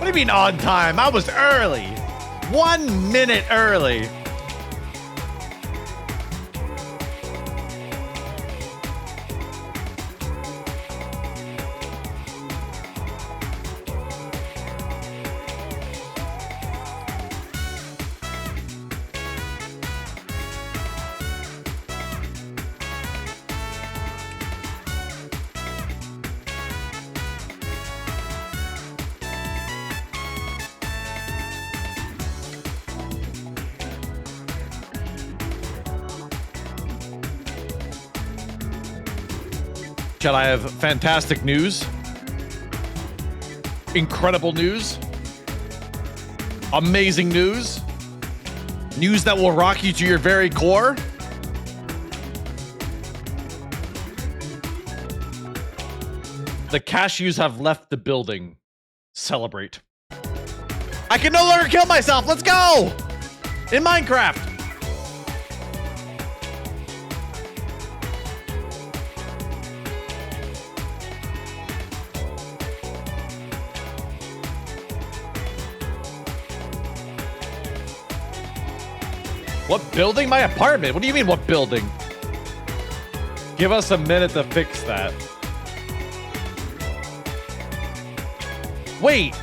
What do you mean on time? I was early. 1 minute early. Chad, I have fantastic news. Incredible news. Amazing news. News that will rock you to your very core. The cashews have left the building. Celebrate. I can no longer kill myself. Let's go! In Minecraft. What building? My apartment. What do you mean, what building? Give us a minute to fix that. Wait.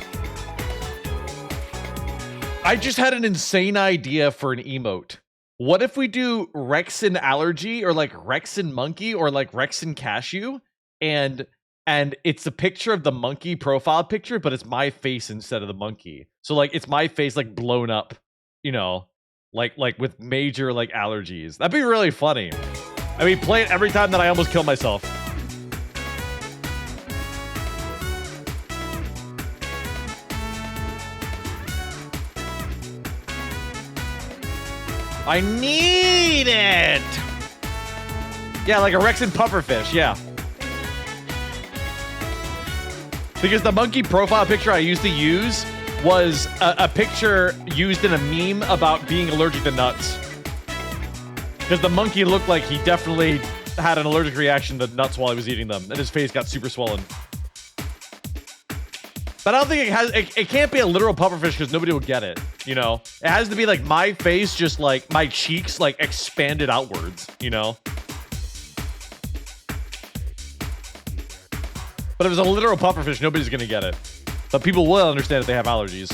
I just had an insane idea for an emote. What if we do Rexin allergy or like Rexin monkey or like Rexin cashew and it's a picture of the monkey profile picture, but it's my face instead of the monkey. So like it's my face like blown up, you know. Like with major like allergies. That'd be really funny. I mean, play it every time that I almost kill myself. I need it. Yeah, like a Rexin pufferfish. Yeah. Because the monkey profile picture I used to use was a picture used in a meme about being allergic to nuts. Because the monkey looked like he definitely had an allergic reaction to nuts while he was eating them, and his face got super swollen. But I don't think it can't be a literal pufferfish because nobody will get it, you know? It has to be like my face, just like my cheeks like expanded outwards, you know? But if it was a literal pufferfish, nobody's gonna get it. But people will understand if they have allergies.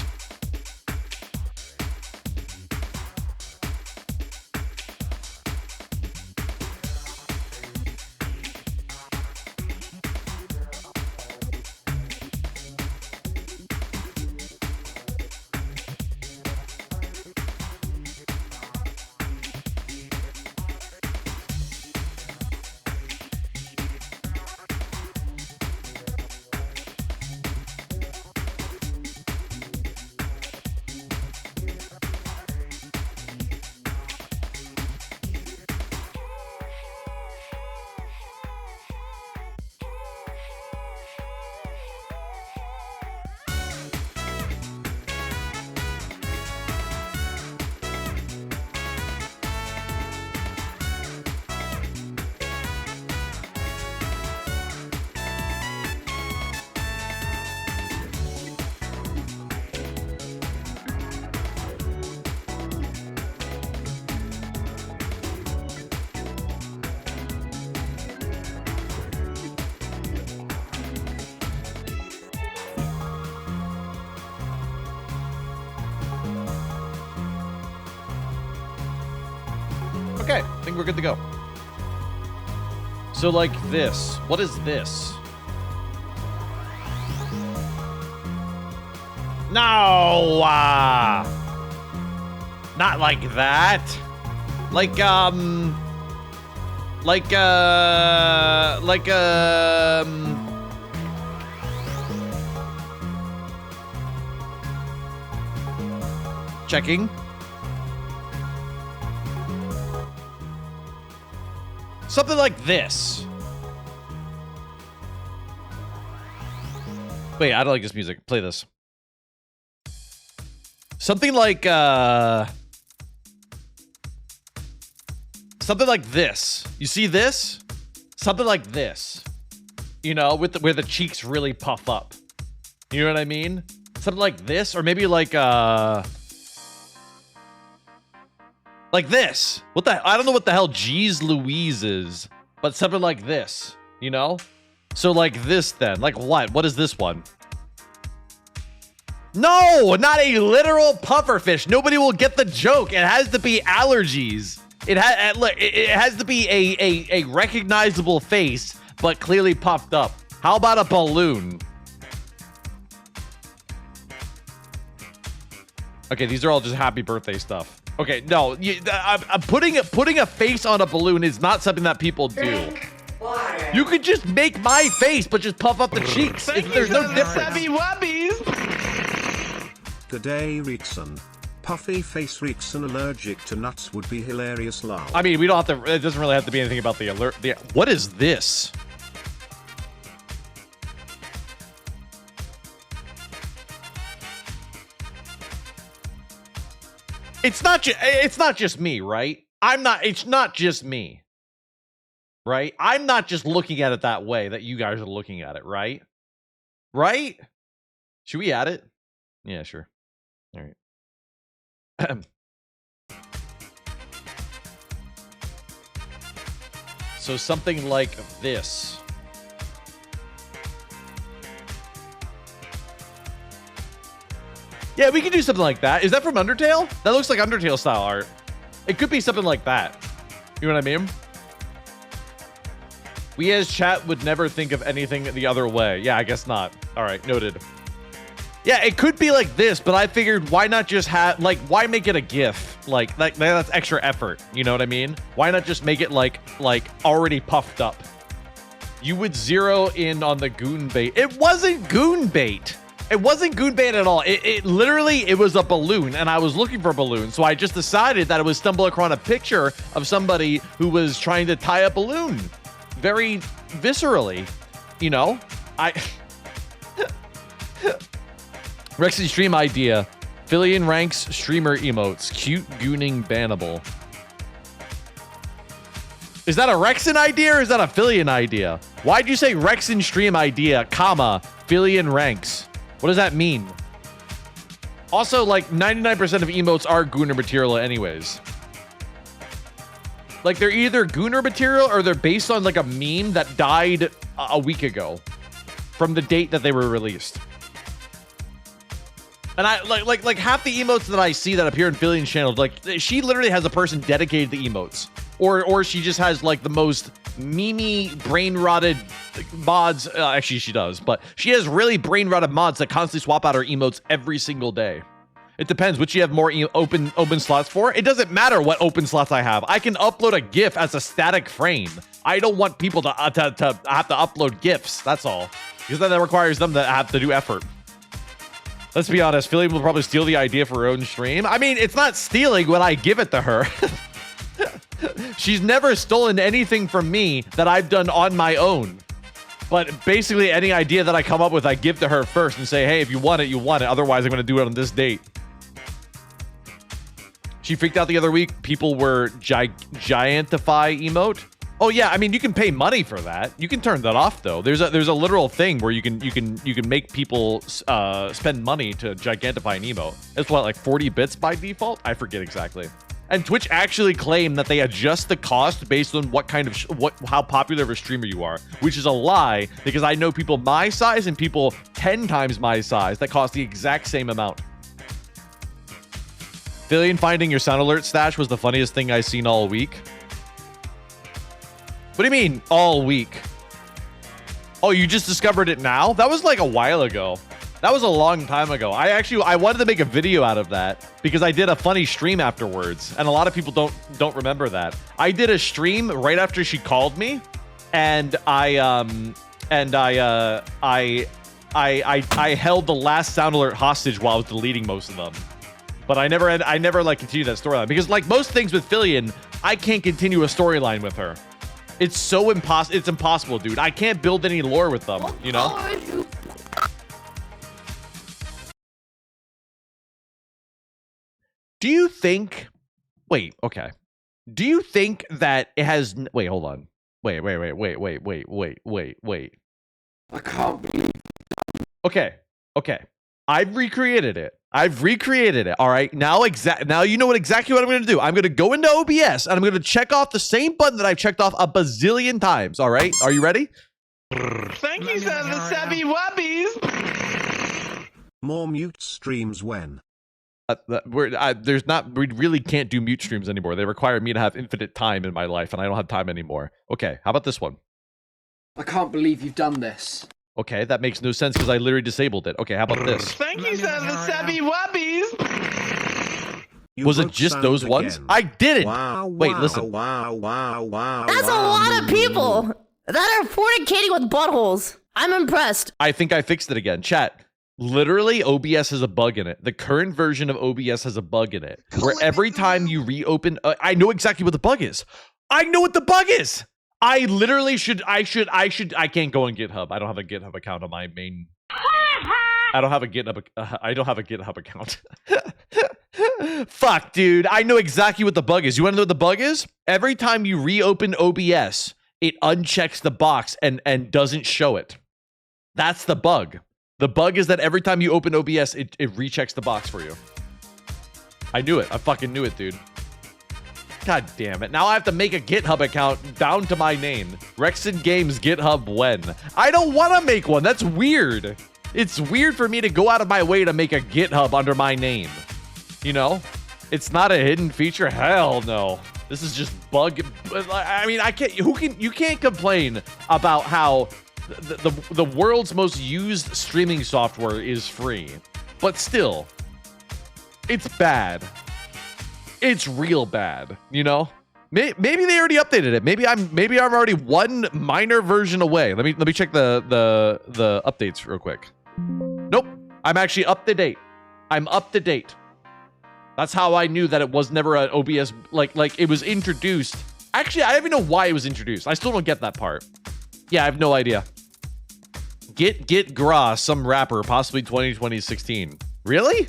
Okay, I think we're good to go. So like this. What is this? No! Not like that. Checking. Something like this. Wait, I don't like this music. Play this. Something like this. You see this? Something like this. You know, with where the cheeks really puff up. You know what I mean? something like this, or maybe like this. What the? I don't know what the hell Jeez Louise is, but something like this, you know? So like this then, like what? What is this one? No, not a literal pufferfish. Nobody will get the joke. It has to be allergies. It has to be a recognizable face, but clearly puffed up. How about a balloon? Okay, these are all just happy birthday stuff. Okay, no, I'm putting a face on a balloon is not something that people do. You could just make my face, but just puff up the cheeks. There's no difference. Good day, Rickson. Puffy face Rickson allergic to nuts would be hilarious. Lol. I mean, we don't have to. It doesn't really have to be anything about the alert. What is this? It's not just me, right? It's not just me. Right? I'm not just looking at it that way that you guys are looking at it, right? Right? Should we add it? Yeah, sure. All right. So something like this. Yeah, we can do something like that. Is that from Undertale? That looks like Undertale style art. It could be something like that. You know what I mean? We as chat would never think of anything the other way. Yeah, I guess not. All right, noted. Yeah, it could be like this, but I figured why not just have, like, why make it a GIF? Like that's extra effort. You know what I mean? Why not just make it like already puffed up? You would zero in on the goon bait. It wasn't goon bait. It wasn't goon bait at all. It literally, it was a balloon, and I was looking for a balloon, so I just decided that I would stumble across a picture of somebody who was trying to tie a balloon. Very viscerally, you know? Rexy stream idea. Fillion ranks streamer emotes. Cute gooning bannable. Is that a Rexin idea or is that a Fillion idea? Why'd you say Rexin stream idea, comma, Fillion ranks? What does that mean? Also, like, 99% of emotes are Gooner material anyways. Like, they're either Gooner material or they're based on, like, a meme that died a week ago from the date that they were released. And I like half the emotes that I see that appear in Fillion's channel, like, she literally has a person dedicated to emotes. Or she just has, like, the most memey, brain-rotted mods. Actually, she does. But she has really brain-rotted mods that constantly swap out her emotes every single day. It depends which you have more open slots for. It doesn't matter what open slots I have. I can upload a GIF as a static frame. I don't want people to have to upload GIFs. That's all. Because then that requires them to have to do effort. Let's be honest. Philly will probably steal the idea for her own stream. I mean, it's not stealing when I give it to her. She's never stolen anything from me that I've done on my own. But basically, any idea that I come up with, I give to her first and say, hey, if you want it, you want it. Otherwise, I'm going to do it on this date. She freaked out the other week. People were giantify emote. Oh yeah, I mean you can pay money for that. You can turn that off though. There's a literal thing where you can make people spend money to gigantify an emote. It's what, like 40 bits by default? I forget exactly. And Twitch actually claimed that they adjust the cost based on what kind of how popular of a streamer you are, which is a lie because I know people my size and people 10 times my size that cost the exact same amount. Fillion finding your sound alert stash was the funniest thing I've seen all week. What do you mean, all week? Oh, you just discovered it now? That was like a while ago. That was a long time ago. I wanted to make a video out of that because I did a funny stream afterwards, and a lot of people don't remember that. I did a stream right after she called me, and I held the last sound alert hostage while I was deleting most of them. But I never like continued that storyline because like most things with Fillion, I can't continue a storyline with her. It's so it's impossible, dude. I can't build any lore with them, you know? Do you think... Wait, okay. Do you think that it has... Wait, hold on. Wait. I can't believe... Okay. I've recreated it. All right. Now you know exactly what I'm going to do. I'm going to go into OBS and I'm going to check off the same button that I've checked off a bazillion times. All right. Are you ready? Thank you, sir, the Sabby Wabbies. More mute streams when? We really can't do mute streams anymore. They require me to have infinite time in my life, and I don't have time anymore. Okay, how about this one? I can't believe you've done this. Okay, that makes no sense because I literally disabled it. Okay, how about this? Thank you, sir, the Sabby Wabbies. Was it just those ones? I didn't. Wow, Wait, listen. Wow. That's a lot of people that are fornicating with buttholes. I'm impressed. I think I fixed it again. Chat. Literally, OBS has a bug in it. The current version of OBS has a bug in it. Where every time you reopen... I know exactly what the bug is. I know what the bug is! I literally should... I can't go on GitHub. I don't have a GitHub account on my main... I don't have a GitHub account. Fuck, dude. I know exactly what the bug is. You want to know what the bug is? Every time you reopen OBS, it unchecks the box and doesn't show it. That's the bug. The bug is that every time you open OBS, it rechecks the box for you. I knew it. I fucking knew it, dude. God damn it. Now I have to make a GitHub account down to my name. Rexon Games GitHub when? I don't want to make one. That's weird. It's weird for me to go out of my way to make a GitHub under my name. You know? It's not a hidden feature. Hell no. This is just bug. I mean, you can't complain about how the world's most used streaming software is free, but still, it's bad. It's real bad, you know. Maybe they already updated it. Maybe I'm already one minor version away. Let me check the updates real quick. Nope, I'm actually up to date. I'm up to date. That's how I knew that it was never an OBS like it was introduced. Actually, I don't even know why it was introduced. I still don't get that part. Yeah, I have no idea. Get Gra, some rapper, possibly 2016. Really?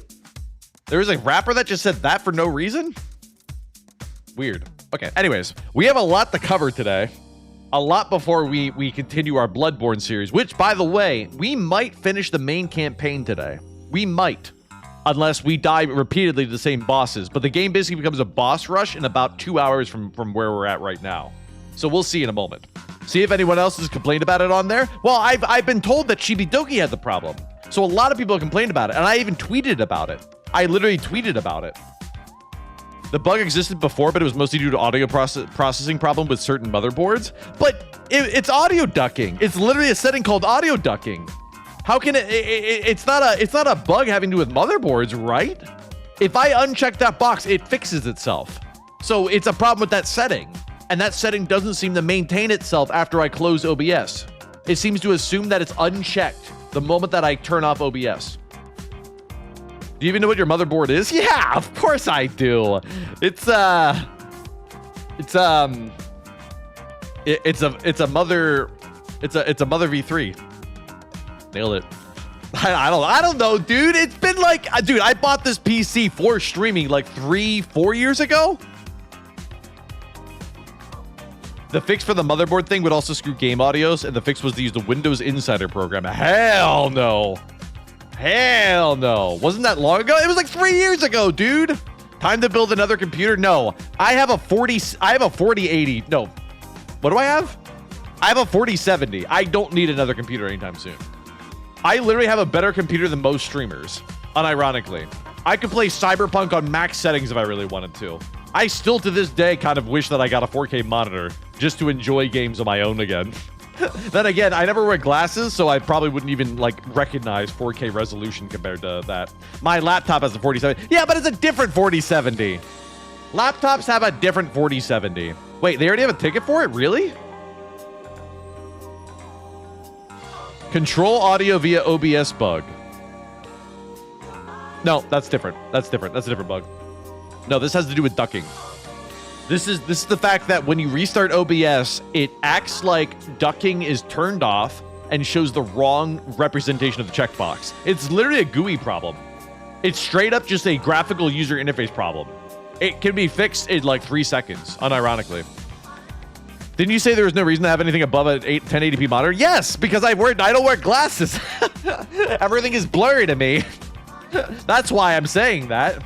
There was a rapper that just said that for no reason? Weird. Okay, anyways, we have a lot to cover today. A lot before we continue our Bloodborne series, which, by the way, we might finish the main campaign today. We might. Unless we die repeatedly to the same bosses. But the game basically becomes a boss rush in about 2 hours from where we're at right now. So we'll see in a moment. See if anyone else has complained about it on there. Well, I've been told that Chibidoki had the problem. So a lot of people have complained about it. And I even tweeted about it. I literally tweeted about it. The bug existed before, but it was mostly due to audio processing problem with certain motherboards. But it's audio ducking. It's literally a setting called audio ducking. How can it's not a bug having to do with motherboards, right? If I uncheck that box, it fixes itself. So it's a problem with that setting. And that setting doesn't seem to maintain itself after I close OBS. It seems to assume that it's unchecked the moment that I turn off OBS. Do you even know what your motherboard is? Yeah, of course I do. It's a mother V3. Nailed it. I don't know, dude. It's been like, dude, I bought this PC for streaming like 3-4 years ago. The fix for the motherboard thing would also screw game audios, and the fix was to use the Windows Insider program. Hell no. Hell no. Wasn't that long ago? It was like 3 years ago, dude. Time to build another computer? No. I have a 4080. No. What do I have? I have a 4070. I don't need another computer anytime soon. I literally have a better computer than most streamers, unironically. I could play Cyberpunk on max settings if I really wanted to. I still, to this day, kind of wish that I got a 4K monitor just to enjoy games on my own again. Then again, I never wear glasses, so I probably wouldn't even, like, recognize 4K resolution compared to that. My laptop has a 4070. Yeah, but it's a different 4070. Laptops have a different 4070. Wait, they already have a ticket for it? Really? Control audio via OBS bug. No, that's different. That's different. That's a different bug. No, this has to do with ducking. This is the fact that when you restart OBS, it acts like ducking is turned off and shows the wrong representation of the checkbox. It's literally a GUI problem. It's straight up just a graphical user interface problem. It can be fixed in like 3 seconds, unironically. Didn't you say there was no reason to have anything above an 1080p monitor? Yes, because I don't wear glasses. Everything is blurry to me. That's why I'm saying that.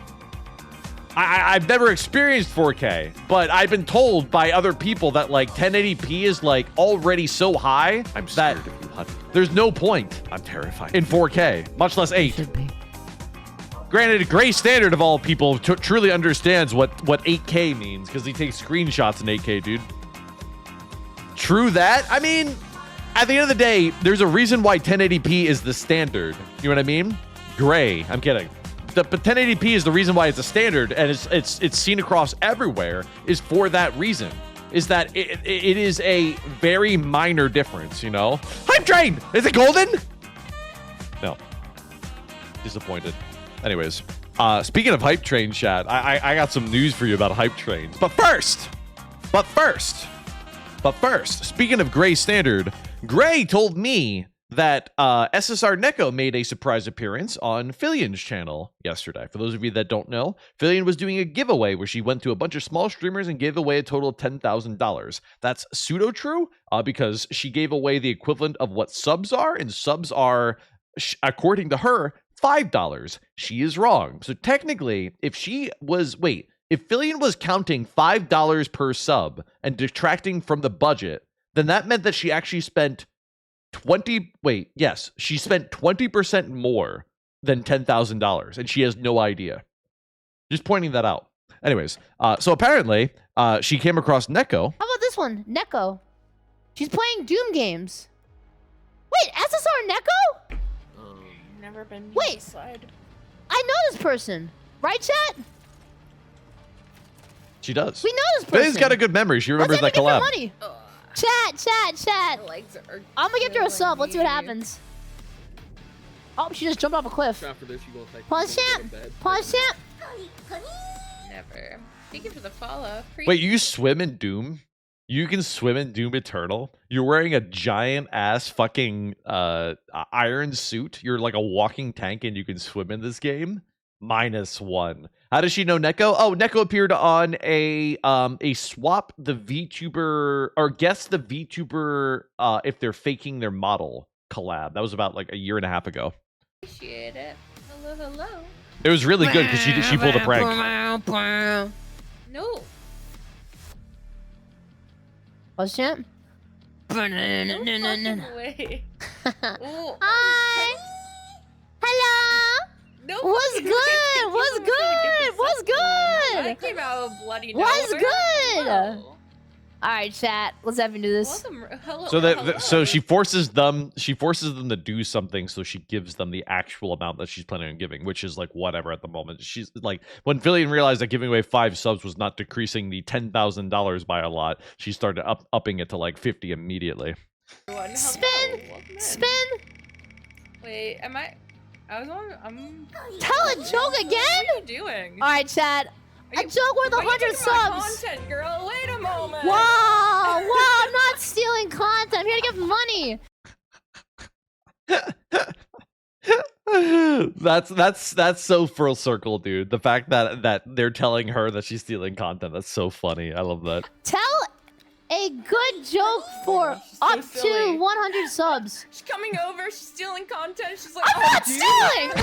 I've never experienced 4K, but I've been told by other people that like 1080p is like already so high I'm scared that of you, honey. there's no point I'm terrified. in 4K, much less 8. Should be. Granted, Gray Standard of all people truly understands what 8K means because he takes screenshots in 8K, dude. True that. I mean, at the end of the day, there's a reason why 1080p is the standard. You know what I mean? Gray. I'm kidding. But 1080p is the reason why it's a standard, and it's seen across everywhere. Is for that reason. Is that it is a very minor difference. You know? Hype train. Is it golden? No. Disappointed. Anyways, speaking of hype train chat, I got some news for you about hype trains. But first, speaking of Gray Standard, Gray told me that SSR Neko made a surprise appearance on Fillion's channel yesterday. For those of you that don't know, Fillion was doing a giveaway where she went to a bunch of small streamers and gave away a total of $10,000. That's pseudo-true because she gave away the equivalent of what subs are, and subs are, according to her, $5. She is wrong. So technically, if Fillion was counting $5 per sub and detracting from the budget, then that meant that she actually spent she spent 20% more than $10,000, and she has no idea. Just pointing that out. Anyways, so apparently, she came across Neko. How about this one? Neko. She's playing Doom games. Wait, SSR Neko? Never been Wait. Slide. I know this person. Right, chat? She does. We know this person. Fillion's got a good memory. She remembers that Let's collab. money. Chat. My legs are I'm gonna give her a sub. Let's see what killing happens. Oh, she just jumped off a cliff. After this, you gonna take Pause, champ. Pause, champ. me. Never. Thank you for the follow. Wait, you swim in Doom? You can swim in Doom Eternal? You're wearing a giant ass fucking iron suit. You're like a walking tank and you can swim in this game? -1. How does she know Neko? Oh, Neko appeared on a swap the VTuber or guess the VTuber if they're faking their model collab. That was about like a year and a half ago. Appreciate it. Hello. It was really good because she pulled a prank. No. Pause, champ. No fucking way. Oh, Hi. Hello. no. What's fucking- good? What's good? What's I good? came out bloody What's nowhere. good? Whoa. All right, chat. Let's have you do this. Welcome. Hello. So hello. she forces them to do something, so she gives them the actual amount that she's planning on giving, which is like whatever at the moment. She's like, when Fillion realized that giving away 5 subs was not decreasing the $10,000 by a lot, she started upping it to like 50 immediately. Everyone, hello. Spin. Welcome in. Spin. Wait, am I? I was on. I'm. Tell a joke again. What are you doing? All right, chat. Are A joke worth why are you 100 taking my subs. Content, girl. Wait a moment. Wow, I'm not stealing content. I'm here to give money. That's so full circle, dude. The fact that they're telling her that she's stealing content, that's so funny. I love that. Tell a good joke for She's so up silly. to 100 subs. She's coming over. She's stealing content. She's like, I'm oh, not dude.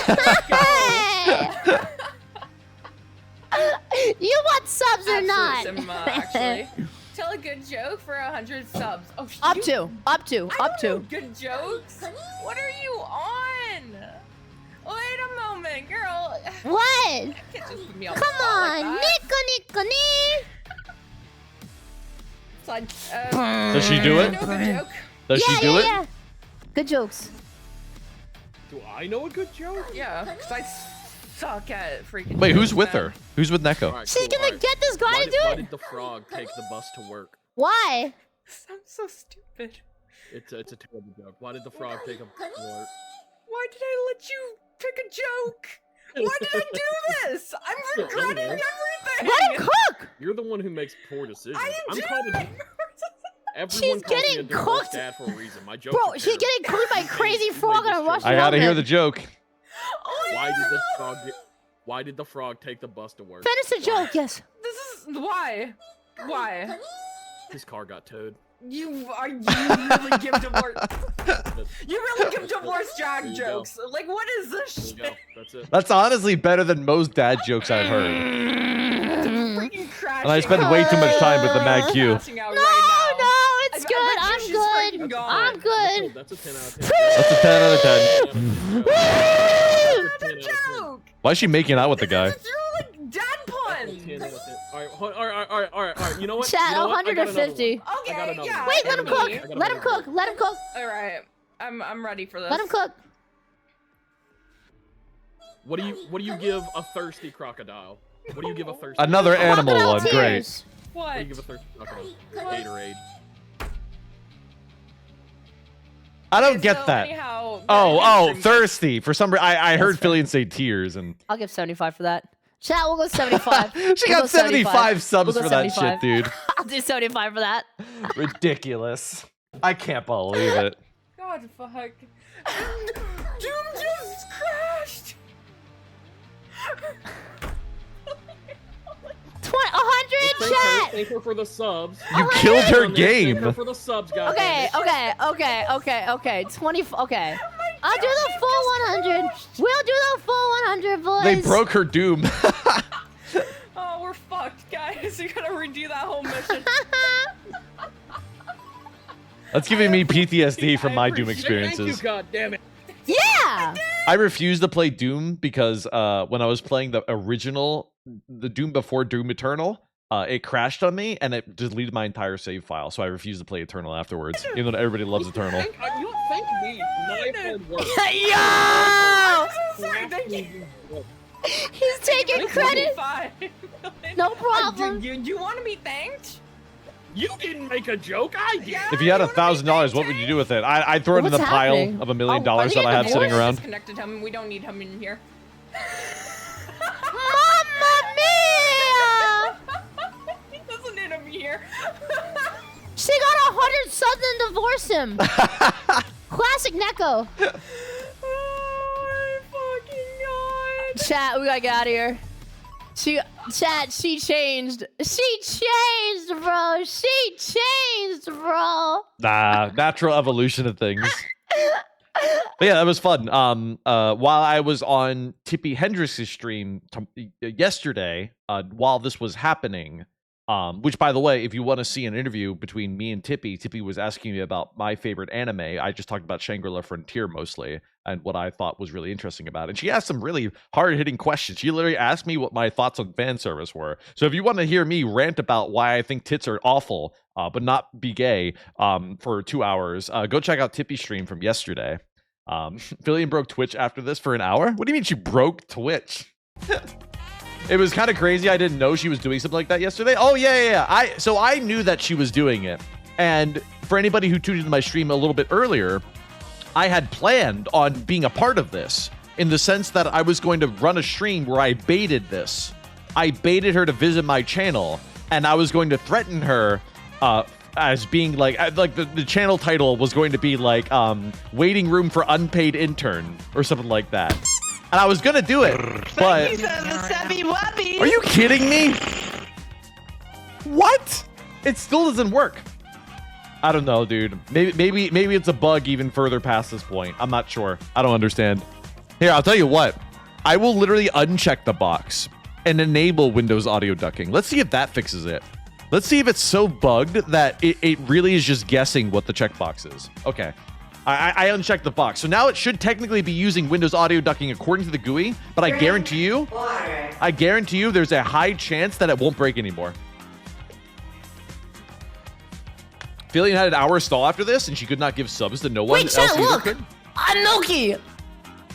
stealing. Hey! You want subs or not? Absolute actually. Tell a good joke for 100 subs. Oh, Up you- to. I don't know good jokes. What are you on? Wait a moment, girl. What? You can't just put me on the Come spot like on, that. Nico. Slide, Does she do it? I know a good joke. Does she do it? Yeah. Good jokes. Do I know a good joke? Yeah, because I suck at freaking. Wait, who's jokes, with man. her? Who's with Neko? Alright, She's cool, gonna alright. get this guy Why to did, do why it. did the frog take the bus to work? Why? I'm so stupid. It's a terrible joke. Why did the frog take a bus to work? Why did I let you pick a joke? Why did I do this? I'm regretting everything. Let him cook. You're the one who makes poor decisions. I I'm am called doing. everyone She's calls me getting a divorced cooked. dad for a reason. My jokes Bro, are she's terrible. getting cooked by a crazy You made frog this on a joke. Russian I gotta hear oven. the joke. Oh, Why did the frog why did the frog take the bus to work? Finish the joke, yes. This is why. Why? His car got towed. You really give divorce. You really give divorce dad jokes. Like, what is this There you shit? go. That's it. That's honestly better than most dad jokes I've heard. Freaking crashing. And I spend way too much time with the Mad Q. Passing out No, right now. no, it's I good. bet you I'm she's good. freaking gone. I'm good. That's a 10 out of 10. That's a 10 out of 10. That's a joke. Why is she making out with the guy? It's like dad puns. Alright, you know what? Chat, You know what? I got another 150. one. I got Okay, another yeah. one. Wait, let him I cook. got Let him another one. cook. Let him cook. All right, I'm ready for this. Let him cook. What do you give a thirsty crocodile? What do you give a thirsty? Another animal Crocodile one. Great. tears. What What? do you give a thirsty crocodile? Gatorade. I don't Okay, get so that. anyhow, Oh, the- thirsty. For some reason, I heard That's fair. Fillion say tears, and I'll give 75 for that. Chat, we'll go 75. she We'll got go 75 subs We'll go for that 75. shit, dude. I'll do 75 for that. Ridiculous. I can't believe it. God, fuck. Doom just crashed. 100 chat. Thank her for the subs. You killed her Thank her game. for the subs, guys. Okay. 20. Okay. I'll do the full 100. We'll do the full 100, boys. They broke her doom. Oh, we're fucked, guys. We gotta redo that whole mission. That's giving me PTSD from my Doom Thank you, experiences. Thank you, God damn it. Yeah. I refused to play Doom because when I was playing the original, the Doom before Doom Eternal, it crashed on me and it deleted my entire save file. So I refused to play Eternal afterwards, even though everybody loves Eternal. Thank me. My hard work. Yo! Sorry, thank you. He's taking credit. 25. No problem. Do you want to be thanked? You didn't make a joke. I did. If you had $1,000, what would you do with it? I'd throw it in What's the pile happening? of $1 million Oh, that I have sitting around. Disconnected him. We don't need him in here. Mamma mia! He doesn't need him here. She got 100 subs and divorced him. Classic Neko. Oh my fucking god. Chat, we gotta get out of here. She changed. She changed, bro. She changed, bro. Nah, natural evolution of things. But yeah, that was fun. While I was on Tippy Hendricks' stream yesterday, while this was happening, which by the way, if you want to see an interview between me and Tippy was asking me about my favorite anime. I just talked about Shangri-La Frontier mostly, and what I thought was really interesting about it. And she asked some really hard-hitting questions. She literally asked me what my thoughts on fan service were. So if you want to hear me rant about why I think tits are awful, but not be gay, for 2 hours, go check out Tippy's stream from yesterday. Fillion broke Twitch after this for an hour? What do you mean she broke Twitch? It was kind of crazy. I didn't know she was doing something like that yesterday. Oh, yeah. So I knew that she was doing it. And for anybody who tuned into my stream a little bit earlier, I had planned on being a part of this in the sense that I was going to run a stream where I baited this. I baited her to visit my channel, and I was going to threaten her as being like the channel title was going to be like waiting room for unpaid intern or something like that. And I was gonna do it, but are you kidding me? What? It still doesn't work. I don't know, dude. Maybe it's a bug even further past this point. I'm not sure. I don't understand. Here, I'll tell you what. I will literally uncheck the box and enable Windows audio ducking. Let's see if that fixes it. Let's see if it's so bugged that it really is just guessing what the checkbox is. Okay. I unchecked the box. So now it should technically be using Windows audio ducking according to the GUI, but I guarantee you there's a high chance that it won't break anymore. Fillion had an hour stall after this, and she could not give subs to no one Wait, else chat, either look. could? I'm Milky.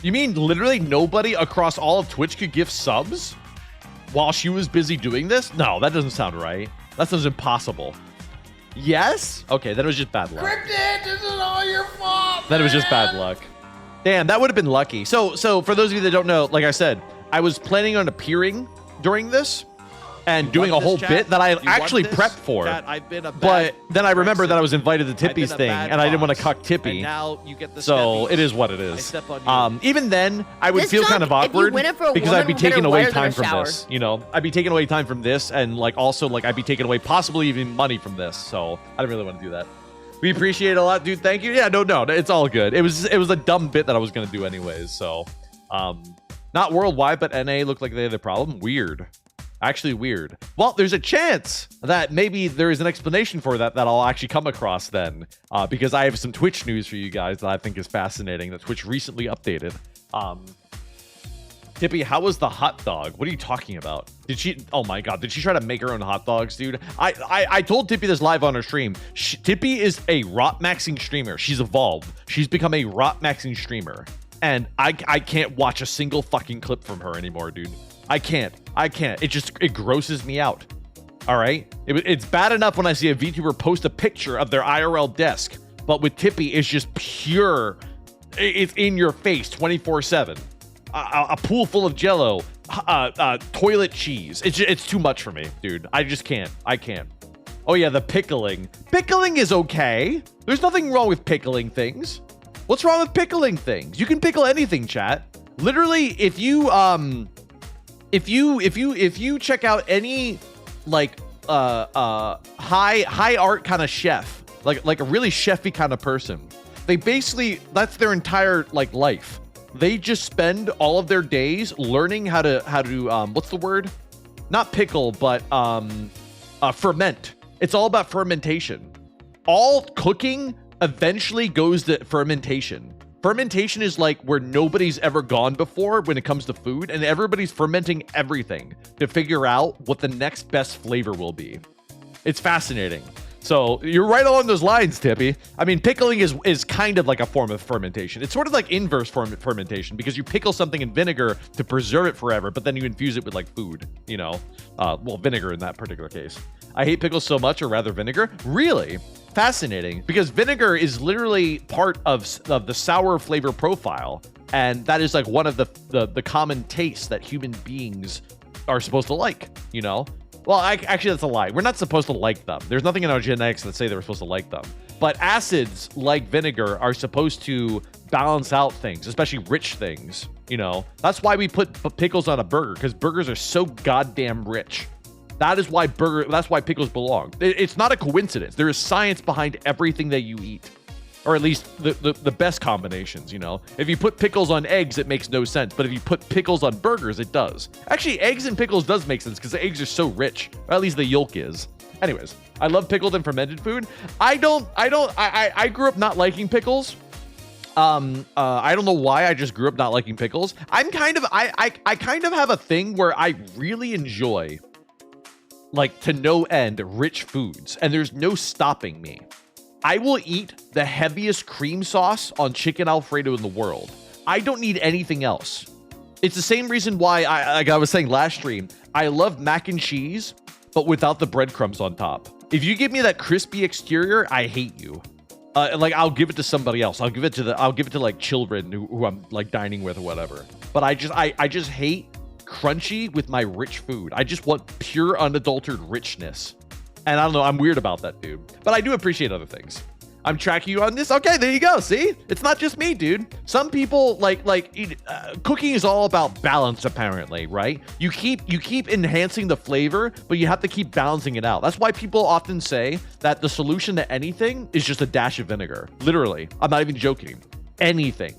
You mean literally nobody across all of Twitch could give subs while she was busy doing this? No, that doesn't sound right. That sounds impossible. Yes? Okay, then it was just bad luck. Cryptid, this is all your fault. Then it was just bad luck. Damn, that would have been lucky. So for those of you that don't know, like I said, I was planning on appearing during this, and You doing a want whole this, bit chat? that I You want actually this? prepped for. Chat, I've been a But bad then I remembered that I was invited to I've been Tippy's a thing, bad and I didn't want to boss. cuck Tippy. And now you get the So steppies. it is what it I is. step on you. Even then, I would This feel junk, kind of if you awkward win it for a because woman, I'd be we'll get taking her away wetter than time a from shower. this. You know, I'd be taking away time from this, and like also like I'd be taking away possibly even money from this. So I don't really want to do that. We appreciate it a lot, dude. Thank you. Yeah, no, it's all good. It was a dumb bit that I was gonna do anyways. So, not worldwide, but NA looked like they had a problem. Weird. Actually weird. Well, there's a chance that maybe there is an explanation for that I'll actually come across then, because I have some Twitch news for you guys that I think is fascinating that Twitch recently updated. Tippy, how was the hot dog? What are you talking about? Did she? Oh my god, did she try to make her own hot dogs, dude? I told Tippy this live on her stream. Tippy is a rot maxing streamer. She's evolved. She's become a rot maxing streamer, and I can't watch a single fucking clip from her anymore, dude. I can't. It grosses me out. All right? It's bad enough when I see a VTuber post a picture of their IRL desk, but with Tippy, it's just pure. It's in your face 24/7. A pool full of Jello, toilet cheese. It's too much for me, dude. I just can't. I can't. Oh yeah, the pickling. Pickling is okay. There's nothing wrong with pickling things. What's wrong with pickling things? You can pickle anything, chat. Literally, if you check out any like high art kind of chef, like a really chefy kind of person, they basically that's their entire like life. They just spend all of their days learning how to what's the word? Not pickle, but ferment. It's all about fermentation. All cooking eventually goes to fermentation. Fermentation is like where nobody's ever gone before when it comes to food, and everybody's fermenting everything to figure out what the next best flavor will be. It's fascinating. So you're right along those lines, Tippy. I mean, pickling is kind of like a form of fermentation. It's sort of like inverse fermentation because you pickle something in vinegar to preserve it forever, but then you infuse it with like food, you know? Well, vinegar in that particular case. I hate pickles so much, or rather vinegar. Really? Fascinating, because vinegar is literally part of the sour flavor profile, and that is like one of the common tastes that human beings are supposed to like, you know? Well, actually, that's a lie. We're not supposed to like them. There's nothing in our genetics that say that we're supposed to like them. But acids, like vinegar, are supposed to balance out things, especially rich things, you know? That's why we put pickles on a burger, because burgers are so goddamn rich. That's why pickles belong. It's not a coincidence. There is science behind everything that you eat. Or at least the best combinations, you know? If you put pickles on eggs, it makes no sense. But if you put pickles on burgers, it does. Actually, eggs and pickles does make sense because the eggs are so rich. Or at least the yolk is. Anyways, I love pickled and fermented food. I grew up not liking pickles. I don't know why. I just grew up not liking pickles. I kind of have a thing where I really enjoy, like, to no end, rich foods. And there's no stopping me. I will eat the heaviest cream sauce on chicken Alfredo in the world. I don't need anything else. It's the same reason why, like I was saying last stream, I love mac and cheese, but without the breadcrumbs on top. If you give me that crispy exterior, I hate you. Like, I'll give it to somebody else. I'll give it to like children who I'm like dining with or whatever. But I just hate crunchy with my rich food. I just want pure unadulterated richness. And I don't know, I'm weird about that, dude. But I do appreciate other things. I'm tracking you on this. Okay, there you go. See? It's not just me, dude. Some people cooking is all about balance, apparently, right? You keep enhancing the flavor, but you have to keep balancing it out. That's why people often say that the solution to anything is just a dash of vinegar. Literally. I'm not even joking. Anything.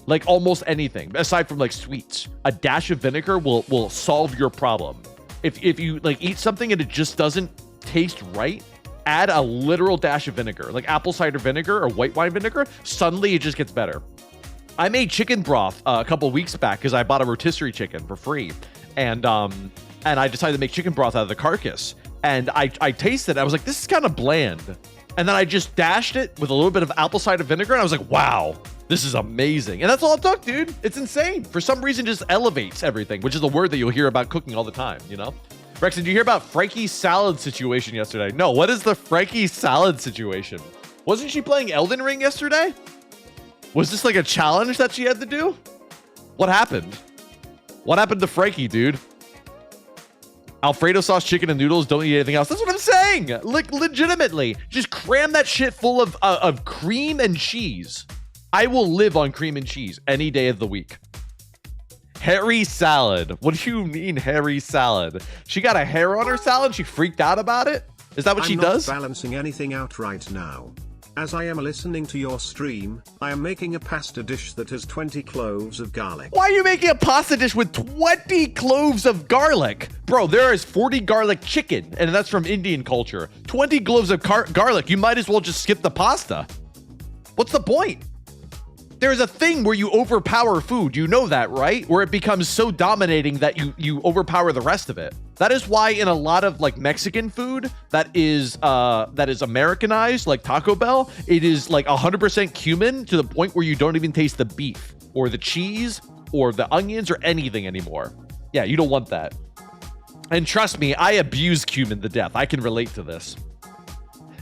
Like almost anything, aside from like sweets. A dash of vinegar will solve your problem. If you like eat something and it just doesn't taste right, add a literal dash of vinegar, like apple cider vinegar or white wine vinegar. Suddenly it just gets better. I made chicken broth a couple weeks back because I bought a rotisserie chicken for free, and I decided to make chicken broth out of the carcass, and I tasted it. I was like, this is kind of bland, and then I just dashed it with a little bit of apple cider vinegar, and I was like, wow, this is amazing. And that's all it took, dude. It's insane. For some reason, just elevates everything, which is a word that you'll hear about cooking all the time, you know? Rex, did you hear about Frankie's salad situation yesterday? No, what is the Frankie salad situation? Wasn't she playing Elden Ring yesterday? Was this like a challenge that she had to do? What happened? What happened to Frankie, dude? Alfredo sauce, chicken, and noodles. Don't eat anything else. That's what I'm saying. Like, legitimately. Just cram that shit full of cream and cheese. I will live on cream and cheese any day of the week. Hairy salad. What do you mean, hairy salad? She got a hair on her salad? She freaked out about it? Is that what she does? I'm not balancing anything out right now. As I am listening to your stream, I am making a pasta dish that has 20 cloves of garlic. Why are you making a pasta dish with 20 cloves of garlic? Bro, there is 40 garlic chicken, and that's from Indian culture. 20 cloves of garlic. You might as well just skip the pasta. What's the point? There's a thing where you overpower food. You know that, right? Where it becomes so dominating that you overpower the rest of it. That is why in a lot of like Mexican food that is Americanized, like Taco Bell, it is like 100% cumin to the point where you don't even taste the beef or the cheese or the onions or anything anymore. Yeah, you don't want that. And trust me, I abuse cumin to death. I can relate to this.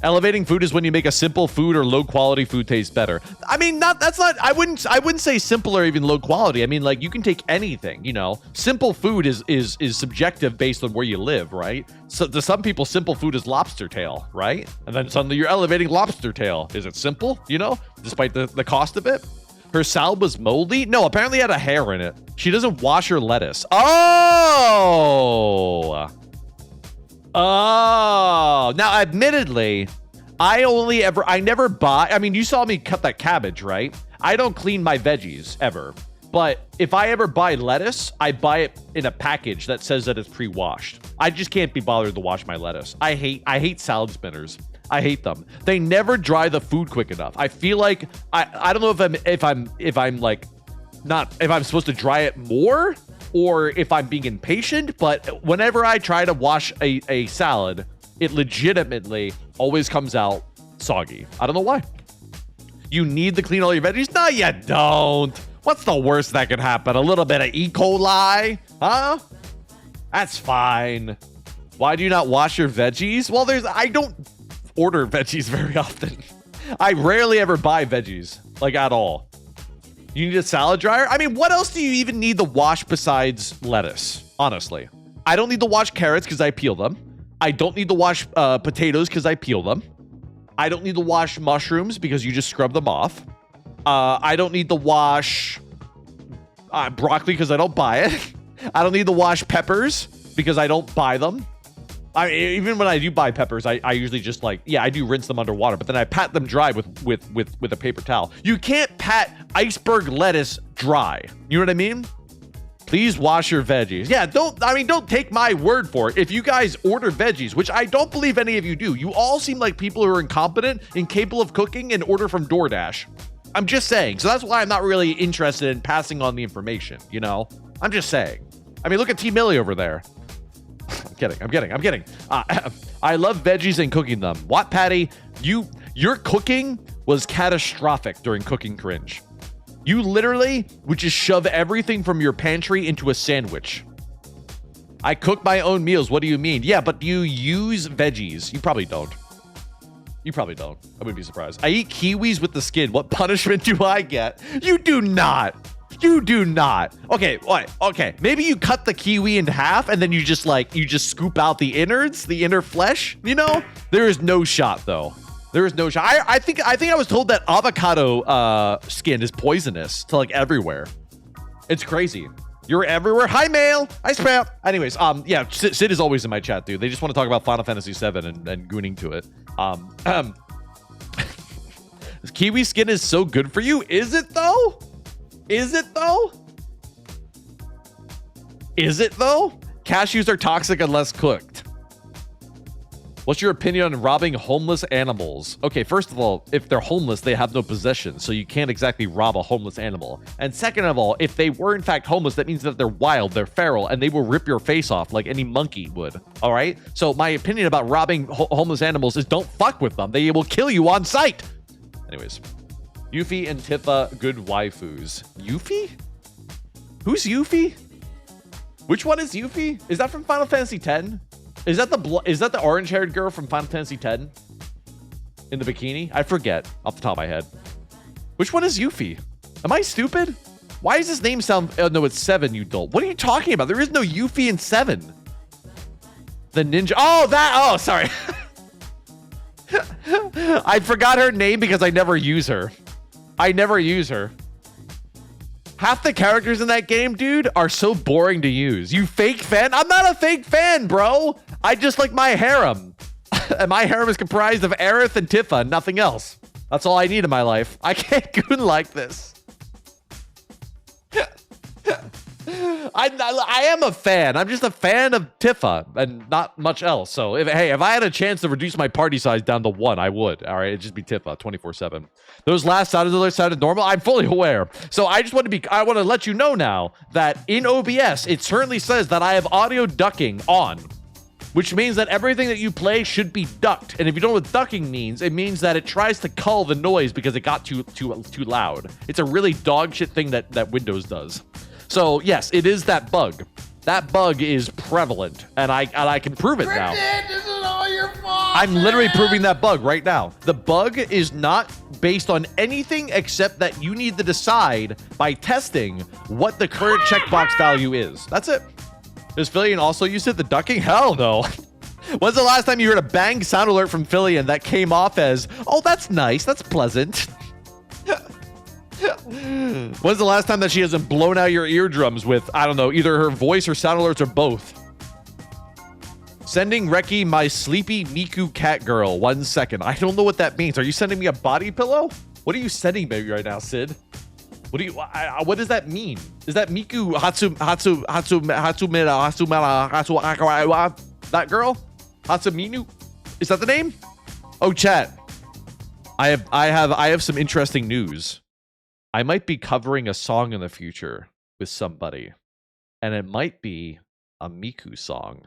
Elevating food is when you make a simple food or low quality food taste better. I mean, I wouldn't say simple or even low quality. I mean, like, you can take anything, you know. Simple food is subjective based on where you live, right? So to some people, simple food is lobster tail, right? And then suddenly you're elevating lobster tail. Is it simple, you know, despite the cost of it? Her salad was moldy? No, apparently it had a hair in it. She doesn't wash her lettuce. Oh, now admittedly, I never buy, I mean, you saw me cut that cabbage, right? I don't clean my veggies ever, but if I ever buy lettuce, I buy it in a package that says that it's pre-washed. I just can't be bothered to wash my lettuce. I hate salad spinners. I hate them. They never dry the food quick enough. I feel like I don't know if I'm supposed to dry it more or if I'm being impatient, but whenever I try to wash a salad, it legitimately always comes out soggy. I don't know why. You need to clean all your veggies? No, you don't. What's the worst that could happen? A little bit of E. coli? Huh? That's fine. Why do you not wash your veggies? Well, I don't order veggies very often. I rarely ever buy veggies, like at all. You need a salad dryer? I mean, what else do you even need to wash besides lettuce? Honestly, I don't need to wash carrots because I peel them. I don't need to wash potatoes because I peel them. I don't need to wash mushrooms because you just scrub them off. I don't need to wash broccoli because I don't buy it. I don't need to wash peppers because I don't buy them. Even when I do buy peppers, I usually just I do rinse them underwater, but then I pat them dry with a paper towel. You can't pat iceberg lettuce dry. You know what I mean? Please wash your veggies. Yeah, don't take my word for it. If you guys order veggies, which I don't believe any of you do, you all seem like people who are incompetent, incapable of cooking, and order from DoorDash. I'm just saying. So that's why I'm not really interested in passing on the information, you know? I'm just saying. I mean, look at T. Millie over there. I'm kidding. I love veggies and cooking them. What, Patty? Your cooking was catastrophic during Cooking Cringe. You literally would just shove everything from your pantry into a sandwich. I cook my own meals. What do you mean? Yeah, but you use veggies. You probably don't. I wouldn't be surprised. I eat kiwis with the skin. What punishment do I get? You do not. Okay, what? Okay, maybe you cut the kiwi in half and then you just scoop out the innards, the inner flesh. You know, there is no shot though. There is no shot. I think I was told that avocado skin is poisonous to like everywhere. It's crazy. You're everywhere. Hi, mail. Hi, spam. Anyways, yeah, Sid is always in my chat, dude. They just want to talk about Final Fantasy VII and gooning to it. Kiwi skin is so good for you. Is it though? Cashews are toxic unless cooked. What's your opinion on robbing homeless animals? Okay, first of all, if they're homeless, they have no possessions, so you can't exactly rob a homeless animal. And second of all, if they were in fact homeless, that means that they're wild, they're feral, and they will rip your face off like any monkey would. All right? So my opinion about robbing homeless animals is don't fuck with them. They will kill you on sight. Anyways, Yuffie and Tifa, good waifus. Yuffie? Who's Yuffie? Which one is Yuffie? Is that from Final Fantasy X? Is that the orange-haired girl from Final Fantasy X? In the bikini? I forget off the top of my head. Which one is Yuffie? Am I stupid? Why does this name sound... Oh, no, it's 7, you dolt. What are you talking about? There is no Yuffie in 7. The ninja. Oh, that. Oh, sorry. I forgot her name because I never use her. I never use her. Half the characters in that game, dude, are so boring to use. You fake fan? I'm not a fake fan, bro. I just like my harem. And my harem is comprised of Aerith and Tifa, nothing else. That's all I need in my life. I can't goon like this. I am a fan. I'm just a fan of Tifa and not much else. So if I had a chance to reduce my party size down to 1, I would. All right, it'd just be Tifa 24/7. Those last sound alerts sounded normal. I'm fully aware. So I want to let you know now that in OBS it certainly says that I have audio ducking on, which means that everything that you play should be ducked. And if you don't know what ducking means, it means that it tries to cull the noise because it got too loud. It's a really dog shit thing that Windows does. So yes, it is that bug. That bug is prevalent, and I can prove it now. This is all your fault. I'm literally proving that bug right now. The bug is not based on anything except that you need to decide by testing what the current checkbox value is. That's it. Does Fillion also use it? The ducking? Hell no. When's the last time you heard a bang sound alert from Fillion that came off as, oh, that's nice, that's pleasant? When's the last time that she hasn't blown out your eardrums with, I don't know, either her voice or sound alerts or both? Sending Reki my sleepy Miku cat girl. 1 second. I don't know what that means. Are you sending me a body pillow? What are you sending me right now, Sid? What does that mean? Is that Miku that girl? Hatsuminu? Is that the name? Oh, chat. I have some interesting news. I might be covering a song in the future with somebody, and it might be a Miku song.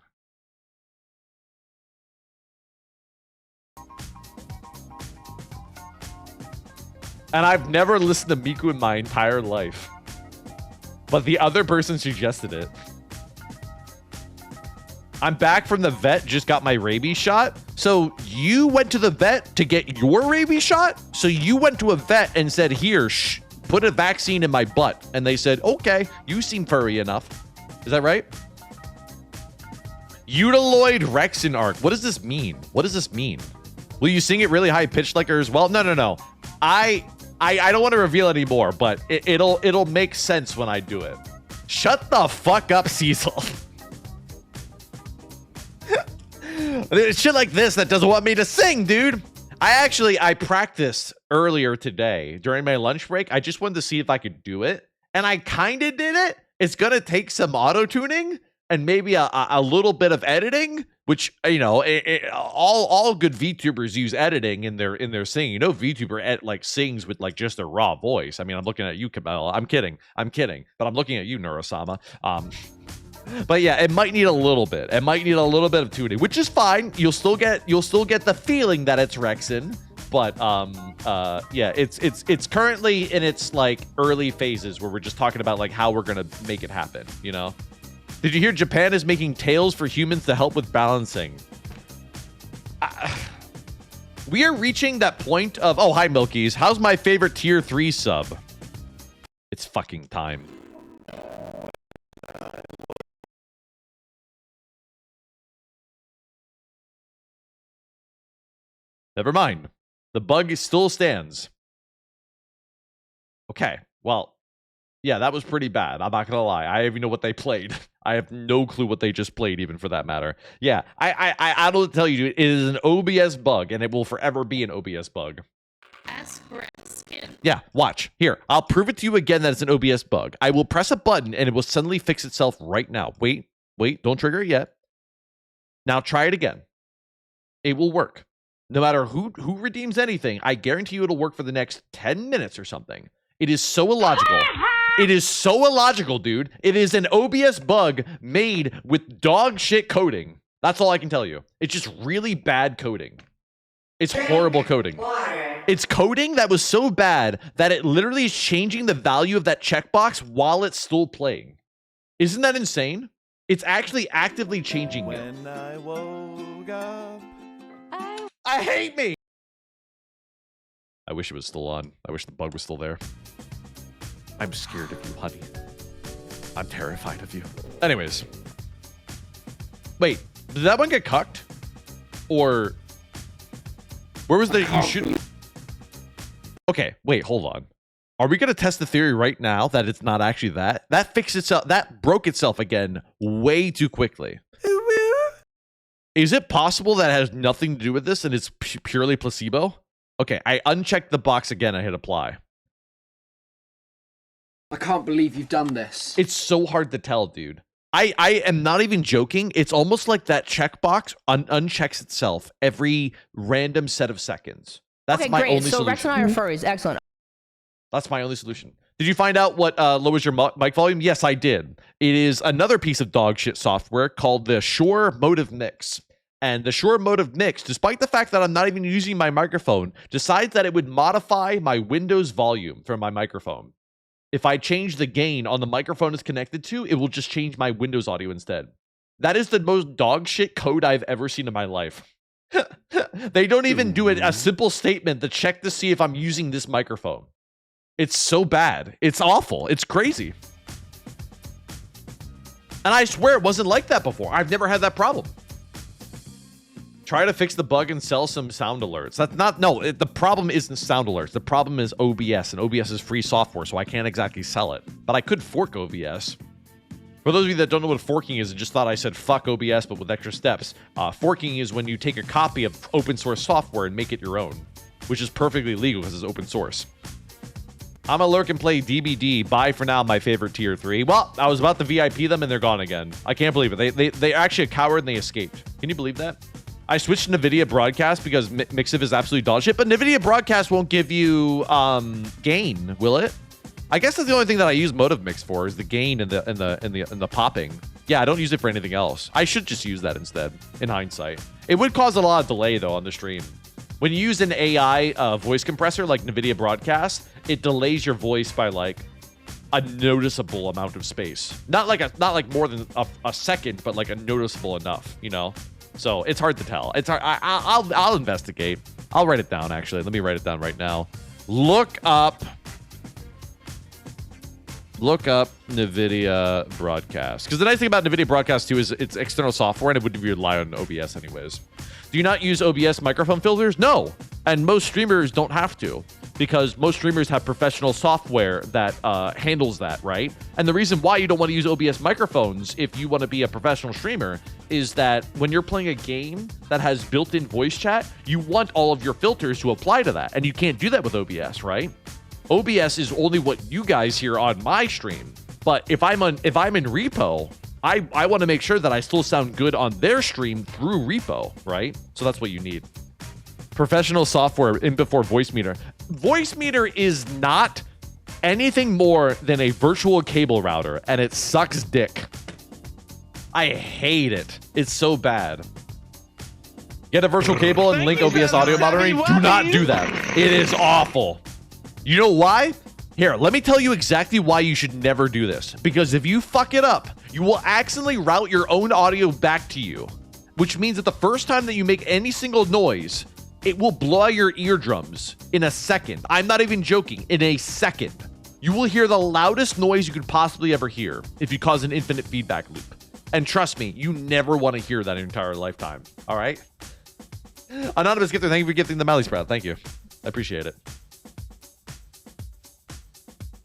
And I've never listened to Miku in my entire life. But the other person suggested it. I'm back from the vet, just got my rabies shot. So you went to the vet to get your rabies shot? So you went to a vet and said, here, put a vaccine in my butt. And they said, okay, you seem furry enough. Is that right? Utiloid Rexin arc. What does this mean? What does this mean? Will you sing it really high pitched like her as well? No. I don't want to reveal anymore, but it'll make sense when I do it. Shut the fuck up, Cecil. It's shit like this that doesn't want me to sing, dude. I practiced earlier today during my lunch break. I just wanted to see if I could do it, and I kind of did it. It's gonna take some auto tuning and maybe a little bit of editing, which, you know, all good VTubers use editing in their singing. You know, VTuber sings with like just a raw voice. I mean, I'm looking at you, Cabela. I'm kidding, but I'm looking at you, Neurosama. But yeah, it might need a little bit. It might need a little bit of tuning, which is fine. You'll still get the feeling that it's Rexin. But yeah, it's currently in its like early phases where we're just talking about like how we're gonna make it happen, you know? Did you hear Japan is making tails for humans to help with balancing? We are reaching that point of, oh, hi, Milkies. How's my favorite tier 3 sub? It's fucking time. Never mind. The bug still stands. Okay, well, yeah, that was pretty bad. I'm not gonna lie. I even know what they played. I have no clue what they just played, even for that matter. Yeah, I don't tell you, dude. It is an OBS bug, and it will forever be an OBS bug. Ask Skin. Yeah, watch. Here, I'll prove it to you again that it's an OBS bug. I will press a button, and it will suddenly fix itself right now. Wait, don't trigger it yet. Now try it again. It will work. No matter who redeems anything, I guarantee you it'll work for the next 10 minutes or something. It is so illogical. It is so illogical, dude. It is an OBS bug made with dog shit coding. That's all I can tell you. It's just really bad coding. It's horrible coding. It's coding that was so bad that it literally is changing the value of that checkbox while it's still playing. Isn't that insane? It's actually actively changing it. When I woke up, I hate me. I wish it was still on. I wish the bug was still there. I'm scared of you, honey. I'm terrified of you. Anyways. Wait. Did that one get cucked? Or where was the you should? Okay, wait, hold on. Are we gonna test the theory right now that it's not actually that? That fixed itself. That broke itself again way too quickly. Is it possible that it has nothing to do with this and it's purely placebo? Okay, I unchecked the box again. I hit apply. I can't believe you've done this. It's so hard to tell, dude. I am not even joking. It's almost like that checkbox unchecks itself every random set of seconds. That's Okay, my great. only So solution. Rex and I are furries. Excellent. That's my only solution. Did you find out what lowers your mic volume? Yes, I did. It is another piece of dog shit software called the Shure Motive Mix. And the Shure Motive Mix, despite the fact that I'm not even using my microphone, decides that it would modify my Windows volume from my microphone. If I change the gain on the microphone it's connected to, it will just change my Windows audio instead. That is the most dog shit code I've ever seen in my life. They don't even do a simple statement to check to see if I'm using this microphone. It's so bad. It's awful. It's crazy. And I swear it wasn't like that before. I've never had that problem. Try to fix the bug and sell some sound alerts. That's not, no, the problem isn't sound alerts. The problem is OBS, and OBS is free software, so I can't exactly sell it. But I could fork OBS. For those of you that don't know what forking is and just thought I said fuck OBS, but with extra steps, forking is when you take a copy of open source software and make it your own, which is perfectly legal because it's open source. I'm a lurk and play DBD. Bye for now, my favorite tier 3. Well, I was about to VIP them and they're gone again. I can't believe it. They're actually a coward and they escaped. Can you believe that? I switched to NVIDIA Broadcast because Mixif is absolutely dog shit, but NVIDIA Broadcast won't give you gain, will it? I guess that's the only thing that I use Motive Mix for is the gain and the popping. Yeah, I don't use it for anything else. I should just use that instead, in hindsight. It would cause a lot of delay though on the stream. When you use an AI voice compressor like NVIDIA Broadcast, it delays your voice by like a noticeable amount of space. Not like more than a second, but like a noticeable enough, you know? So it's hard to tell. It's hard. I'll investigate. I'll write it down actually. Let me write it down right now. Look up NVIDIA Broadcast. Because the nice thing about NVIDIA Broadcast too is it's external software and it would rely on OBS anyways. Do you not use OBS microphone filters? No. And most streamers don't have to because most streamers have professional software that handles that, right? And the reason why you don't want to use OBS microphones if you want to be a professional streamer is that when you're playing a game that has built-in voice chat, you want all of your filters to apply to that. And you can't do that with OBS, right? OBS is only what you guys hear on my stream. But if I'm in repo, I want to make sure that I still sound good on their stream through repo, right? So that's what you need. Professional software in before Voicemeeter. Voicemeeter is not anything more than a virtual cable router, and it sucks dick. I hate it. It's so bad. Get a virtual cable and link OBS audio monitoring. Do not do that. It is awful. You know why? Here, let me tell you exactly why you should never do this. Because if you fuck it up, you will accidentally route your own audio back to you. Which means that the first time that you make any single noise, it will blow out your eardrums in a second. I'm not even joking. In a second. You will hear the loudest noise you could possibly ever hear if you cause an infinite feedback loop. And trust me, you never want to hear that in your entire lifetime. All right? Anonymous Gifter, thank you for gifting the Mally Sprout. Thank you. I appreciate it.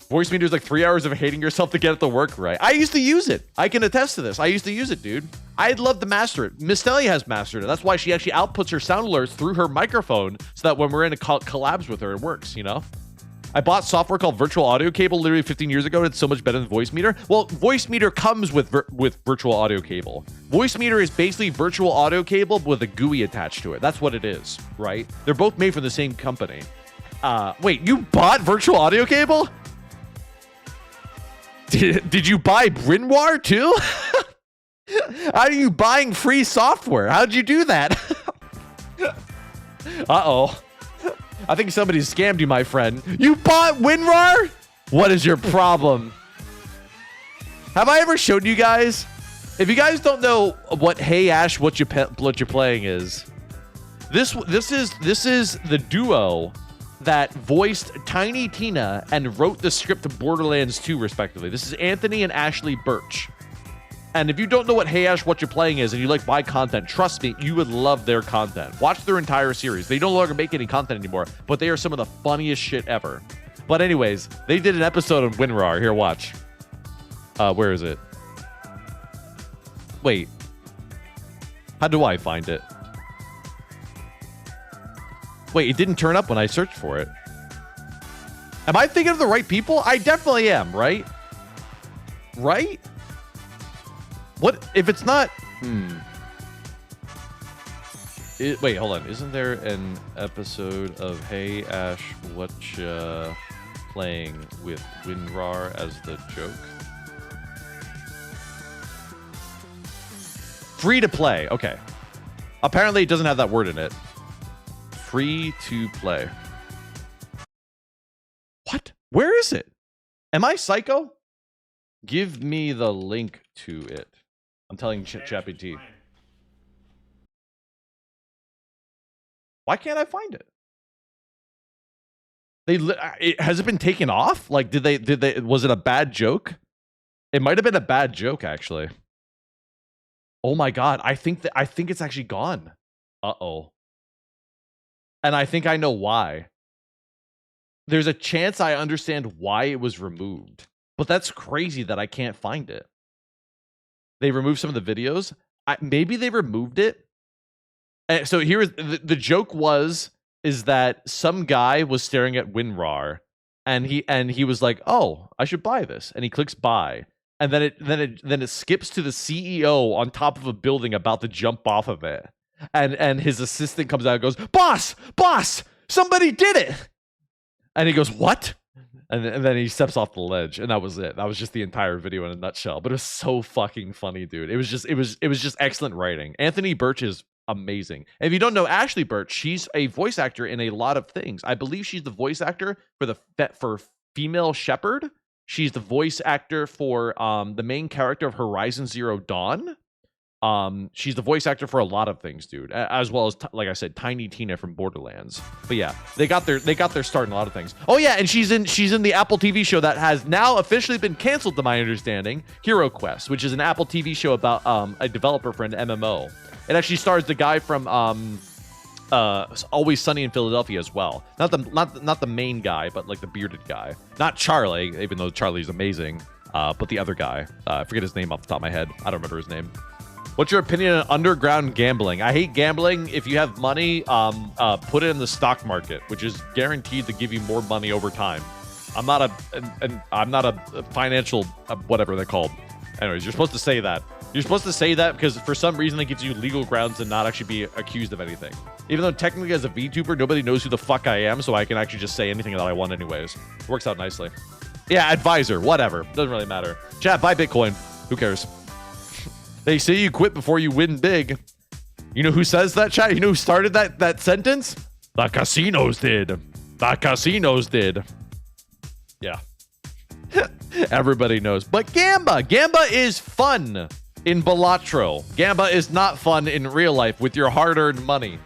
Voicemeeter is like 3 hours of hating yourself to get it to work right. I used to use it. I can attest to this. I used to use it, dude. I'd love to master it. Miss Nelly has mastered it. That's why she actually outputs her sound alerts through her microphone so that when we're in a collabs with her, it works, you know? I bought software called Virtual Audio Cable literally 15 years ago. It's so much better than Voicemeeter. Well, Voicemeeter comes with Virtual Audio Cable. Voicemeter is basically Virtual Audio Cable with a GUI attached to it. That's what it is, right? They're both made from the same company. Wait, you bought Virtual Audio Cable? Did you buy Brinoir too? How are you buying free software? How'd you do that? Uh-oh. I think somebody scammed you, my friend. You bought WinRAR? What is your problem? Have I ever showed you guys? If you guys don't know what Hey Ash, what you're playing is, this is the duo that voiced Tiny Tina and wrote the script to Borderlands 2, respectively. This is Anthony and Ashley Birch. And if you don't know what Hey Ash, What You're Playing is and you like my content, trust me, you would love their content. Watch their entire series. They no longer make any content anymore, but they are some of the funniest shit ever. But anyways, they did an episode on WinRAR. Here, watch. Where is it? Wait. How do I find it? Wait, it didn't turn up when I searched for it. Am I thinking of the right people? I definitely am, right? Right? What if it's not? Wait, hold on. Isn't there an episode of Hey Ash, What Ya Playing with WinRAR as the joke? Free to play. Okay. Apparently it doesn't have that word in it. Free to play. What? Where is it? Am I psycho? Give me the link to it. I'm telling ChatGPT. Why can't I find it? Has it been taken off? Like, was it a bad joke? It might have been a bad joke, actually. Oh my God. I think it's actually gone. Uh-oh. And I think I know why. There's a chance I understand why it was removed. But that's crazy that I can't find it. They removed some of the videos. Maybe they removed it. So here is the joke is that some guy was staring at WinRAR and he was like, "Oh, I should buy this." And he clicks buy. And then it skips to the CEO on top of a building about to jump off of it. And his assistant comes out and goes, Boss, somebody did it. And he goes, "What?" And then he steps off the ledge, and that was it. That was just the entire video in a nutshell. But it was so fucking funny, dude. It was just excellent writing. Anthony Birch is amazing. And if you don't know Ashley Birch, she's a voice actor in a lot of things. I believe she's the voice actor for Female Shepherd. She's the voice actor for the main character of Horizon Zero Dawn. She's the voice actor for a lot of things, dude, as well as like I said, Tiny Tina from Borderlands. But yeah, they got their start in a lot of things. Oh yeah, and she's in the Apple TV show that has now officially been canceled, to my understanding, Hero Quest, which is an Apple TV show about a developer for an MMO. It actually stars the guy from Always Sunny in Philadelphia as well. Not the main guy, but like the bearded guy. Not Charlie, even though Charlie's amazing. But the other guy. I forget his name off the top of my head. I don't remember his name. What's your opinion on underground gambling? I hate gambling. If you have money, put it in the stock market, which is guaranteed to give you more money over time. I'm not a financial whatever they're called. Anyways, you're supposed to say that. You're supposed to say that because for some reason that gives you legal grounds to not actually be accused of anything. Even though technically as a VTuber, nobody knows who the fuck I am, so I can actually just say anything that I want anyways. It works out nicely. Yeah, advisor, whatever. Doesn't really matter. Chat, buy Bitcoin. Who cares? They say you quit before you win big. You know who says that, chat? You know who started that sentence? The casinos did. The casinos did. Yeah. Everybody knows. But Gamba is fun in Balatro. Gamba is not fun in real life with your hard-earned money.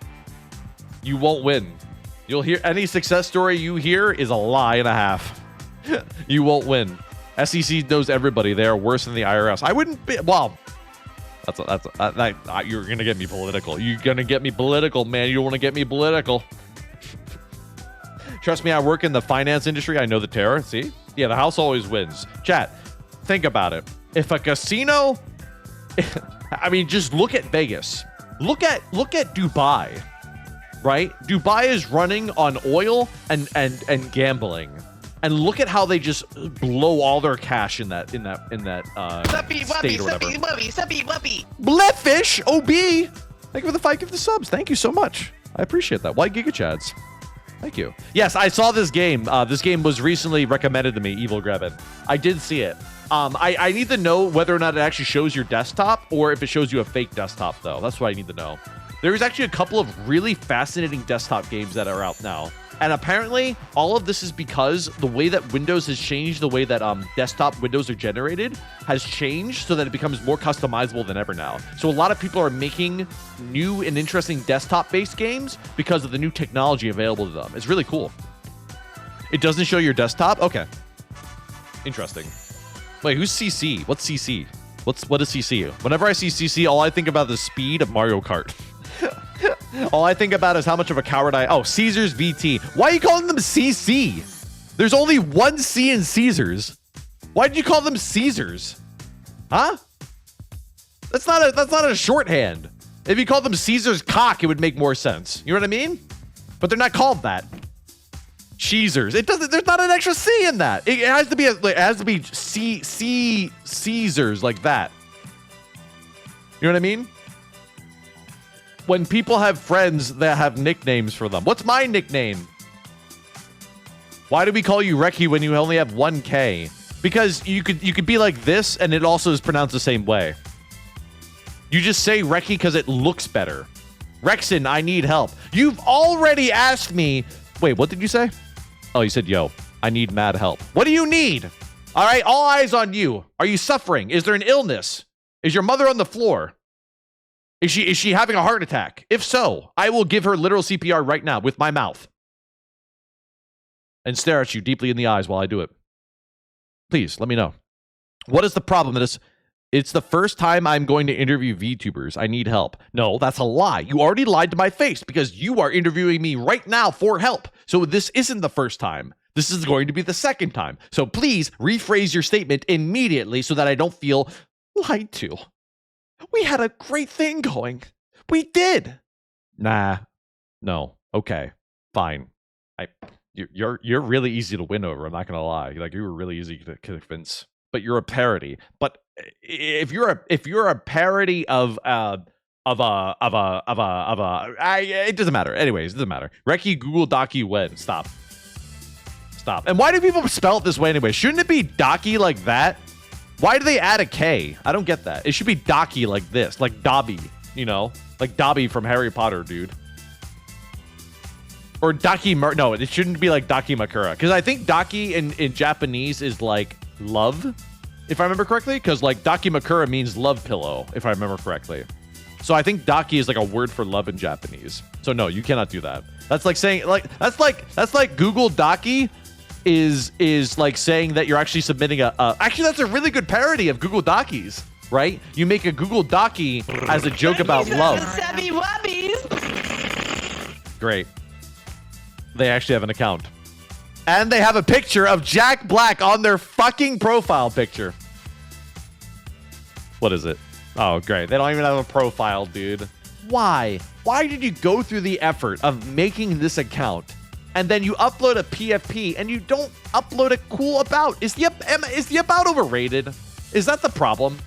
You won't win. You'll hear any success story you hear is a lie and a half. You won't win. SEC knows everybody. They are worse than the IRS. I wouldn't be. Well, you're gonna get me political. You're gonna get me political, man. You don't want to get me political. Trust me, I work in the finance industry. I know the terror. See? Yeah, the house always wins. Chat, think about it. If a casino, I mean, just look at Vegas. Look at Dubai, right? Dubai is running on oil and gambling. And look at how they just blow all their cash in that state or whatever. Blackfish OB. Thank you for the 5 gift subs. Thank you so much. I appreciate that. Why Giga Chads? Thank you. Yes, I saw this game. This game was recently recommended to me, Evil Grebbin. I did see it. I need to know whether or not it actually shows your desktop or if it shows you a fake desktop, though. That's what I need to know. There's actually a couple of really fascinating desktop games that are out now. And apparently, all of this is because the way that Windows has changed, the way that desktop windows are generated has changed so that it becomes more customizable than ever now. So a lot of people are making new and interesting desktop-based games because of the new technology available to them. It's really cool. It doesn't show your desktop? Okay. Interesting. Wait, who's CC? What's CC? What does CC? Whenever I see CC, all I think about is the speed of Mario Kart. All I think about is how much of a coward I... Oh, Caesars VT. Why are you calling them CC? There's only one C in Caesars. Why did you call them Caesars? Huh? That's not a shorthand. If you called them Caesar's cock, it would make more sense. You know what I mean? But they're not called that. Caesars. It doesn't. There's not an extra C in that. It has to be. It has to be Caesars like that. You know what I mean? When people have friends that have nicknames for them. What's my nickname? Why do we call you Reki when you only have one K? Because you could be like this, and it also is pronounced the same way. You just say Reki because it looks better. Rexin, I need help. You've already asked me. Wait, what did you say? Oh, you said, yo, I need mad help. What do you need? All right, all eyes on you. Are you suffering? Is there an illness? Is your mother on the floor? Is she having a heart attack? If so, I will give her literal CPR right now with my mouth. And stare at you deeply in the eyes while I do it. Please, let me know. What is the problem? It's the first time I'm going to interview VTubers. I need help. No, that's a lie. You already lied to my face because you are interviewing me right now for help. So this isn't the first time. This is going to be the second time. So please rephrase your statement immediately so that I don't feel lied to. We had a great thing going. We did. Nah. No. Okay. Fine. You're really easy to win over. I'm not gonna lie. Like, you were really easy to convince. But you're a parody. But if you're a parody it doesn't matter. Anyways, it doesn't matter. Reki Google Docu when. Stop. And why do people spell it this way anyway? Shouldn't it be Docky like that? Why do they add a K? I don't get that. It should be Docky like this, like Dobby, you know, like Dobby from Harry Potter, dude. Or Daki no, it shouldn't be like Daki Makura. Because I think Daki in Japanese is like love, if I remember correctly. Because like Daki Makura means love pillow, if I remember correctly. So I think Daki is like a word for love in Japanese. So no, you cannot do that. That's like saying that's like Google Docky is like saying that you're actually submitting actually that's a really good parody of Google Dockies, right? You make a Google Docky as a joke about love. Great. They actually have an account. And they have a picture of Jack Black on their fucking profile picture. What is it? Oh, great. They don't even have a profile, dude. Why? Why did you go through the effort of making this account and then you upload a PFP and you don't upload a cool about? Is the about overrated? Is that the problem?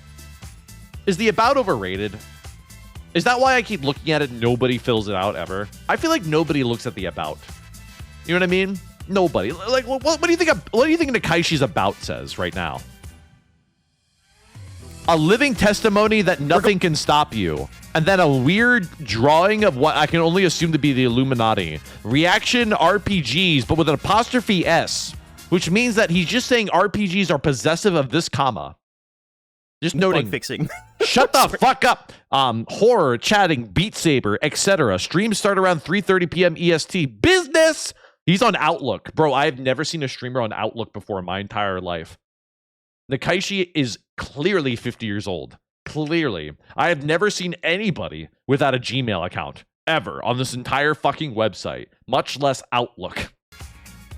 Is the about overrated? Is that why I keep looking at it and nobody fills it out ever? I feel like nobody looks at the about. You know what I mean? Nobody. Like, what do you think? What do you think Nakaishi's about says right now? A living testimony that nothing can stop you, and then a weird drawing of what I can only assume to be the Illuminati. Reaction RPGs, but with an apostrophe S, which means that he's just saying RPGs are possessive of this comma. Just noting. Bug fixing. Shut the fuck up. Horror, chatting, Beat Saber, etc. Streams start around 3:30 p.m. EST. Business. He's on Outlook. Bro, I've never seen a streamer on Outlook before in my entire life. Nakaishi is clearly 50 years old. Clearly. I have never seen anybody without a Gmail account ever on this entire fucking website, much less Outlook.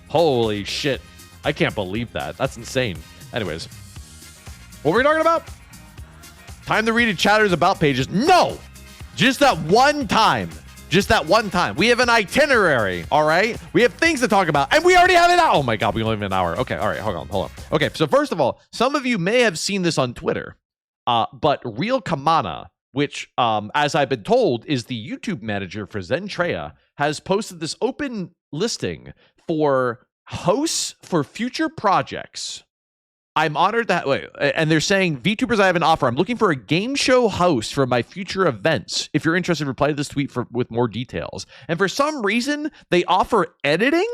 Holy shit. I can't believe that. That's insane. Anyways, what were we talking about? Time to read a chatter's about pages. No! Just that one time. Just that one time. We have an itinerary, all right? We have things to talk about, and we already have an hour. Oh my God, we only have an hour. Okay, all right, hold on. Okay, so first of all, some of you may have seen this on Twitter, but Real Kamana, which, as I've been told, is the YouTube manager for Zentreya, has posted this open listing for hosts for future projects. I'm honored that way. And they're saying, VTubers, I have an offer. I'm looking for a game show host for my future events. If you're interested, reply to this tweet with more details. And for some reason, they offer editing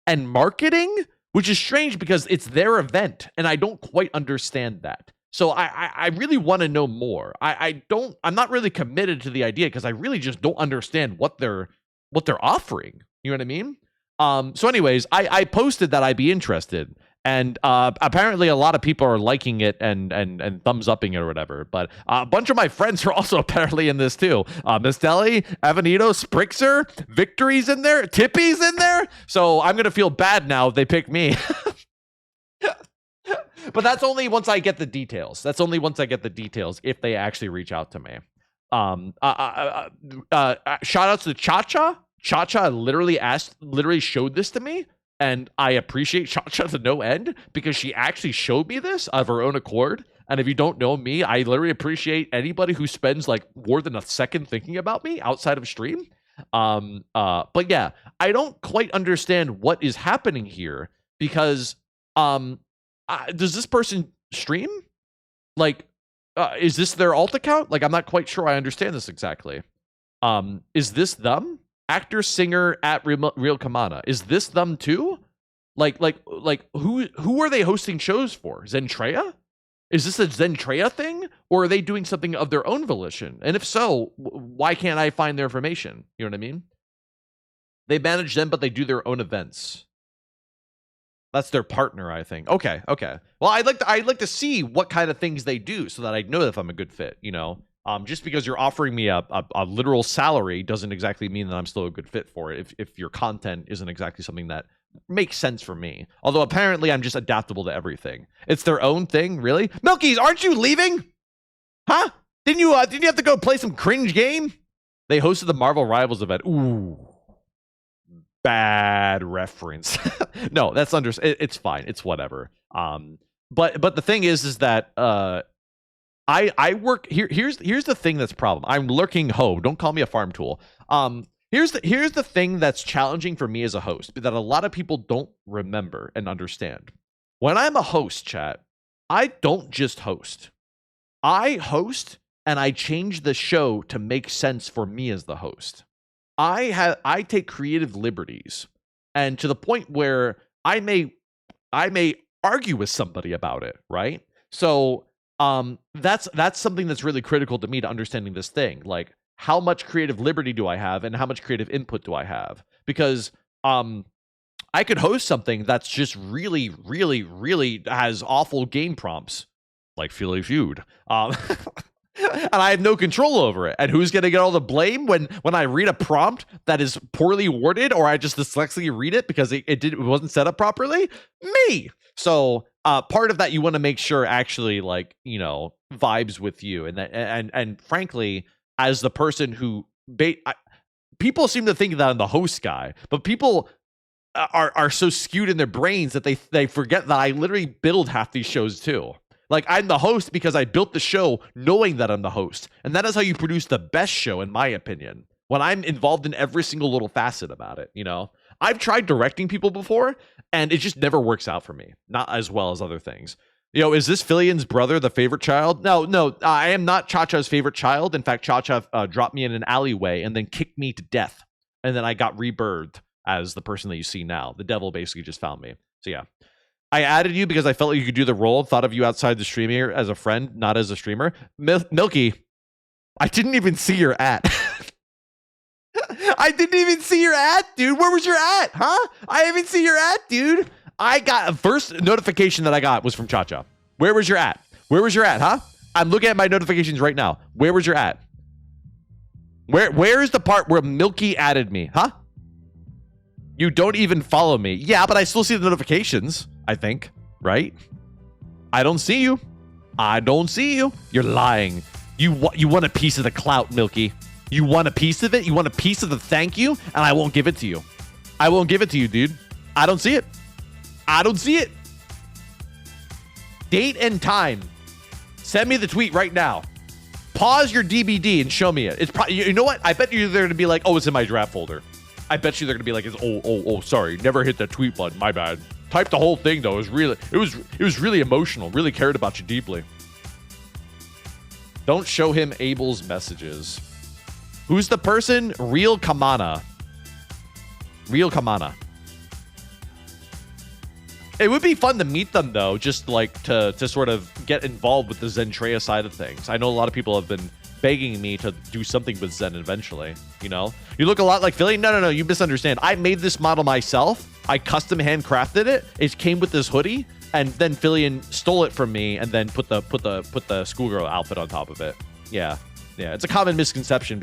and marketing, which is strange because it's their event. And I don't quite understand that. So I really want to know more. I'm not really committed to the idea because I really just don't understand what they're offering. You know what I mean? So anyways, I posted that I'd be interested. And apparently a lot of people are liking it and thumbs upping it or whatever. But a bunch of my friends are also apparently in this too. Miss Deli, Avenito, Sprixer, Victory's in there, Tippy's in there. So I'm gonna feel bad now if they pick me. But that's only once I get the details. That's only once I get the details if they actually reach out to me. Shout outs to Cha-Cha. Cha-Cha literally showed this to me, and I appreciate Cha-Cha to no end because she actually showed me this of her own accord. And if you don't know me, I literally appreciate anybody who spends like more than a second thinking about me outside of stream. But yeah, I don't quite understand what is happening here because does this person stream? Like, is this their alt account? Like, I'm not quite sure I understand this exactly. Is this them? Actor, singer at Real Kamana. Is this them too? Like who are they hosting shows for? Zentreya? Is this a Zentreya thing? Or are they doing something of their own volition? And if so, why can't I find their information? You know what I mean? They manage them, but they do their own events. That's their partner, I think. Okay. Well, I'd like to see what kind of things they do so that I know if I'm a good fit, you know? Just because you're offering me a literal salary doesn't exactly mean that I'm still a good fit for it if your content isn't exactly something that makes sense for me. Although apparently I'm just adaptable to everything. It's their own thing, really? Milkies, aren't you leaving? Huh? Didn't you have to go play some cringe game? They hosted the Marvel Rivals event. Ooh. Bad reference. No, that's it's fine. It's whatever. But the thing is that I work here. Here's the thing that's problem. I'm lurking ho. Don't call me a farm tool. Here's the thing that's challenging for me as a host that a lot of people don't remember and understand. When I'm a host, chat, I don't just host. I host and I change the show to make sense for me as the host. I take creative liberties, and to the point where I may argue with somebody about it, right? So that's something that's really critical to me to understanding this thing. Like, how much creative liberty do I have, and how much creative input do I have? Because I could host something that's just really, really, really has awful game prompts, like Philly Feud. And I have no control over it. And who's going to get all the blame when I read a prompt that is poorly worded, or I just dyslexically read it because it wasn't set up properly? Me. So part of that you want to make sure actually, like, you know, vibes with you, and frankly, as the person who people seem to think that I'm the host guy, but people are so skewed in their brains that they forget that I literally build half these shows too. Like, I'm the host because I built the show knowing that I'm the host. And that is how you produce the best show, in my opinion, when I'm involved in every single little facet about it, you know? I've tried directing people before, and it just never works out for me. Not as well as other things. You know, is this Filian's brother the favorite child? No, I am not Cha-Cha's favorite child. In fact, Cha-Cha dropped me in an alleyway and then kicked me to death. And then I got rebirthed as the person that you see now. The devil basically just found me. So yeah. I added you because I felt like you could do the role. Thought of you outside the stream here as a friend, not as a streamer. Milky, I didn't even see your at. I didn't even see your at, dude. Where was your at, huh? I haven't seen your at, dude. I got a first notification that I got was from Cha-Cha. Where was your at? Where was your at, huh? I'm looking at my notifications right now. Where was your at? Where is the part where Milky added me, huh? You don't even follow me. Yeah, but I still see the notifications, I think, right? I don't see you. I don't see you. You're lying. You want a piece of the clout, Milky. You want a piece of it? You want a piece of the thank you? And I won't give it to you. I won't give it to you, dude. I don't see it. I don't see it. Date and time. Send me the tweet right now. Pause your DBD and show me it. It's probably, you know what? I bet you they're going to be like, oh, it's in my draft folder. I bet you they're gonna be like, oh, sorry, never hit that tweet button. My bad. Type the whole thing though. It was really emotional. Really cared about you deeply. Don't show him Abel's messages. Who's the person? Real Kamana. Real Kamana. It would be fun to meet them though, just like to sort of get involved with the Zentreya side of things. I know a lot of people have been begging me to do something with Zen eventually, you know? You look a lot like Philly. No, you misunderstand. I made this model myself. I custom handcrafted it. It came with this hoodie. and then Fillion stole it from me and then put the schoolgirl outfit on top of it. Yeah, it's a common misconception